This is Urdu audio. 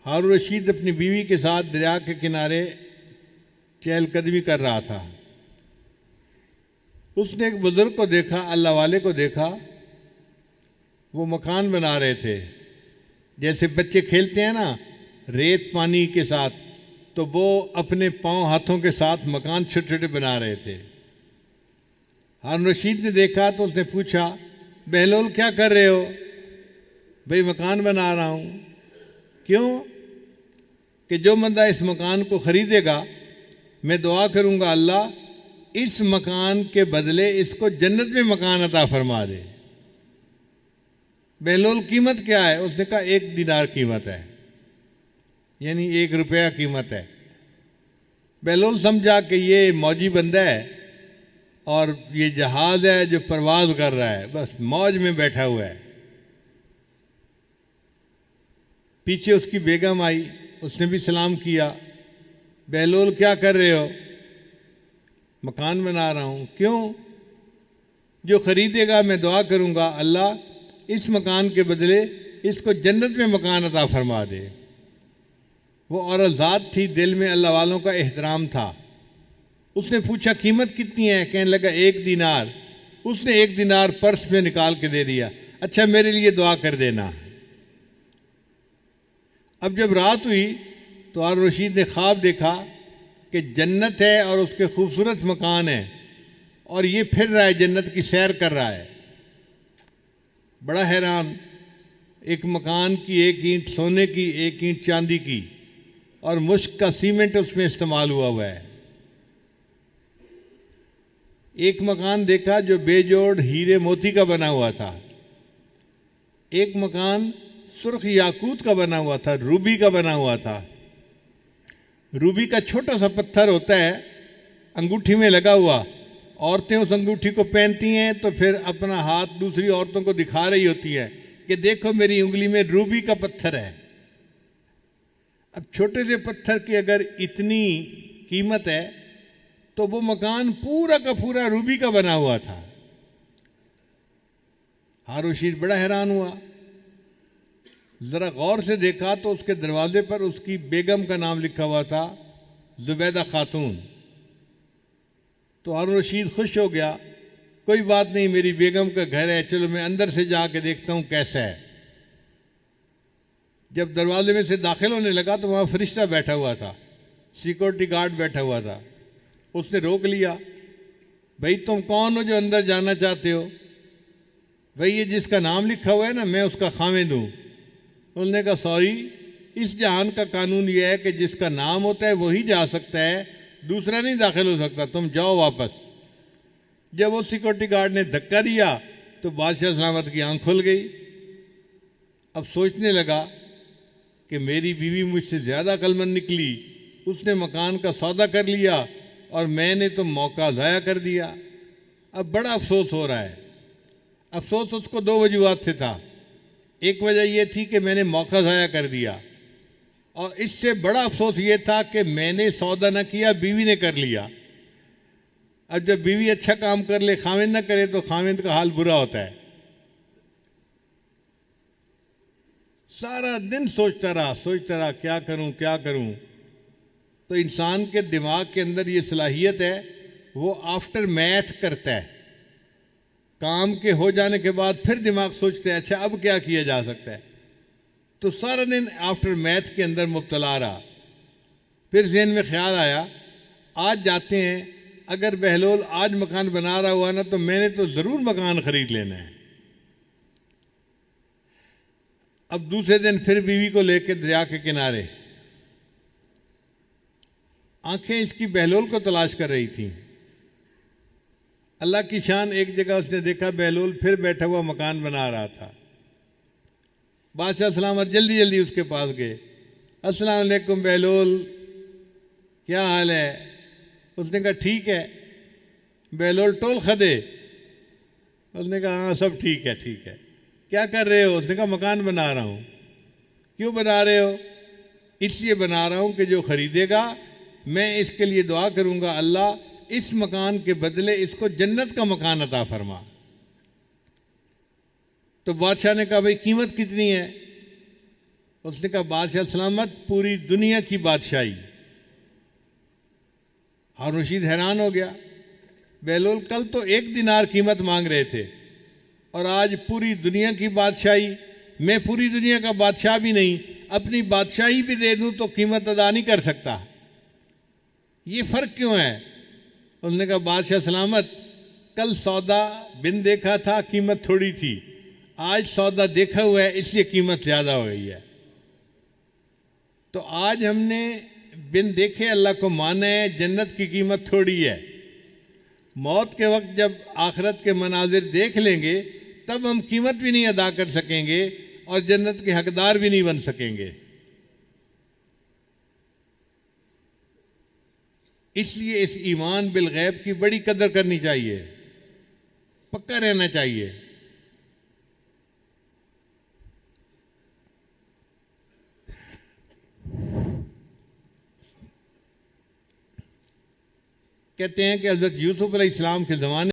ہارون رشید اپنی بیوی کے ساتھ دریا کے کنارے چہل قدمی کر رہا تھا۔ اس نے ایک بزرگ کو دیکھا، اللہ والے کو دیکھا، وہ مکان بنا رہے تھے۔ جیسے بچے کھیلتے ہیں نا ریت پانی کے ساتھ، تو وہ اپنے پاؤں ہاتھوں کے ساتھ مکان چھوٹے چھوٹے بنا رہے تھے۔ ہارون رشید نے دیکھا تو اس نے پوچھا، بہلول کیا کر رہے ہو؟ بھئی مکان بنا رہا ہوں۔ کیوں؟ کہ جو بندہ اس مکان کو خریدے گا میں دعا کروں گا اللہ اس مکان کے بدلے اس کو جنت میں مکان عطا فرما دے۔ بہلول قیمت کیا ہے؟ اس نے کہا 1 دینار قیمت ہے، یعنی 1 روپیہ قیمت ہے۔ بہلول سمجھا کہ یہ موجی بندہ ہے اور یہ جہاز ہے جو پرواز کر رہا ہے، بس موج میں بیٹھا ہوا ہے۔ پیچھے اس کی بیگم آئی، اس نے بھی سلام کیا، بہلول کیا کر رہے ہو؟ مکان بنا رہا ہوں۔ کیوں؟ جو خریدے گا میں دعا کروں گا اللہ اس مکان کے بدلے اس کو جنت میں مکان عطا فرما دے۔ وہ عورت ذات تھی، دل میں اللہ والوں کا احترام تھا۔ اس نے پوچھا قیمت کتنی ہے؟ کہنے لگا 1 دینار۔ اس نے 1 دینار پرس میں نکال کے دے دیا، اچھا میرے لیے دعا کر دینا۔ اب جب رات ہوئی تو ہارون رشید نے خواب دیکھا کہ جنت ہے اور اس کے خوبصورت مکان ہیں اور یہ پھر رہا ہے، جنت کی سیر کر رہا ہے۔ بڑا حیران، ایک مکان کی 1 اینٹ سونے کی، 1 اینٹ چاندی کی، اور مشک کا سیمنٹ اس میں استعمال ہوا ہے۔ ایک مکان دیکھا جو بے جوڑ ہیرے موتی کا بنا ہوا تھا، ایک مکان سرخ یاقوت کا بنا ہوا تھا، روبی کا بنا ہوا تھا۔ روبی کا چھوٹا سا پتھر ہوتا ہے انگوٹھی میں لگا ہوا، عورتیں اس انگوٹھی کو پہنتی ہیں تو پھر اپنا ہاتھ دوسری عورتوں کو دکھا رہی ہوتی ہے کہ دیکھو میری انگلی میں روبی کا پتھر ہے۔ اب چھوٹے سے پتھر کی اگر اتنی قیمت ہے تو وہ مکان پورا کا پورا روبی کا بنا ہوا تھا۔ ہارون رشید بڑا حیران ہوا، ذرا غور سے دیکھا تو اس کے دروازے پر اس کی بیگم کا نام لکھا ہوا تھا، زبیدہ خاتون۔ تو ہارون رشید خوش ہو گیا، کوئی بات نہیں میری بیگم کا گھر ہے، چلو میں اندر سے جا کے دیکھتا ہوں کیسا ہے۔ جب دروازے میں سے داخل ہونے لگا تو وہاں فرشتہ بیٹھا ہوا تھا، سیکورٹی گارڈ بیٹھا ہوا تھا۔ اس نے روک لیا، بھئی تم کون ہو جو اندر جانا چاہتے ہو؟ بھئی یہ جس کا نام لکھا ہوا ہے نا میں اس کا خاوند ہوں۔ انہوں نے کہا سوری، اس جہان کا قانون یہ ہے کہ جس کا نام ہوتا ہے وہی جا سکتا ہے، دوسرا نہیں داخل ہو سکتا، تم جاؤ واپس۔ جب وہ سیکورٹی گارڈ نے دھکا دیا تو بادشاہ سلامت کی آنکھ کھل گئی۔ اب سوچنے لگا کہ میری بیوی مجھ سے زیادہ عقلمند نکلی، اس نے مکان کا سودا کر لیا اور میں نے تو موقع ضائع کر دیا۔ اب بڑا افسوس ہو رہا ہے۔ افسوس اس کو 2 وجوہات سے تھا۔ ایک وجہ یہ تھی کہ میں نے موقع ضائع کر دیا، اور اس سے بڑا افسوس یہ تھا کہ میں نے سودا نہ کیا، بیوی نے کر لیا۔ اب جب بیوی اچھا کام کر لے خاوند نہ کرے تو خاوند کا حال برا ہوتا ہے۔ سارا دن سوچتا رہا کیا کروں۔ تو انسان کے دماغ کے اندر یہ صلاحیت ہے، وہ آفٹر میتھ کرتا ہے، کام کے ہو جانے کے بعد پھر دماغ سوچتا ہے اچھا اب کیا کیا جا سکتا ہے۔ تو سارا دن آفٹر میتھ کے اندر مبتلا رہا۔ پھر ذہن میں خیال آیا آج جاتے ہیں، اگر بہلول آج مکان بنا رہا ہوا نا تو میں نے تو ضرور مکان خرید لینا ہے۔ اب دوسرے دن پھر بیوی کو لے کے دریا کے کنارے، آنکھیں اس کی بہلول کو تلاش کر رہی تھیں۔ اللہ کی شان، ایک جگہ اس نے دیکھا بہلول پھر بیٹھا ہوا مکان بنا رہا تھا۔ بادشاہ سلامت جلدی جلدی اس کے پاس گئے، السلام علیکم بہلول، کیا حال ہے؟ اس نے کہا ٹھیک ہے۔ بہلول ٹول خدے، اس نے کہا ہاں سب ٹھیک ہے ٹھیک ہے۔ کیا کر رہے ہو؟ اس نے کہا مکان بنا رہا ہوں۔ کیوں بنا رہے ہو؟ اس لیے بنا رہا ہوں کہ جو خریدے گا میں اس کے لیے دعا کروں گا اللہ اس مکان کے بدلے اس کو جنت کا مکان عطا فرما۔ تو بادشاہ نے کہا بھئی قیمت کتنی ہے؟ اس نے کہا بادشاہ سلامت پوری دنیا کی بادشاہی. ہارون رشید حیران ہو گیا. بہلول کل تو 1 دینار قیمت مانگ رہے تھے اور آج پوری دنیا کی بادشاہی. میں پوری دنیا کا بادشاہ بھی نہیں, اپنی بادشاہی بھی دے دوں تو قیمت ادا نہیں کر سکتا. یہ فرق کیوں ہے؟ انہوں نے کہا بادشاہ سلامت کل سودا بن دیکھا تھا قیمت تھوڑی تھی, آج سودا دیکھا ہوا ہے اس لیے قیمت زیادہ ہو گئی ہے. تو آج ہم نے بن دیکھے اللہ کو مانا ہے, جنت کی قیمت تھوڑی ہے. موت کے وقت جب آخرت کے مناظر دیکھ لیں گے تب ہم قیمت بھی نہیں ادا کر سکیں گے اور جنت کے حقدار بھی نہیں بن سکیں گے. اس لیے اس ایمان بالغیب کی بڑی قدر کرنی چاہیے, پکا رہنا چاہیے. کہتے ہیں کہ حضرت یوسف علیہ السلام کے زمانے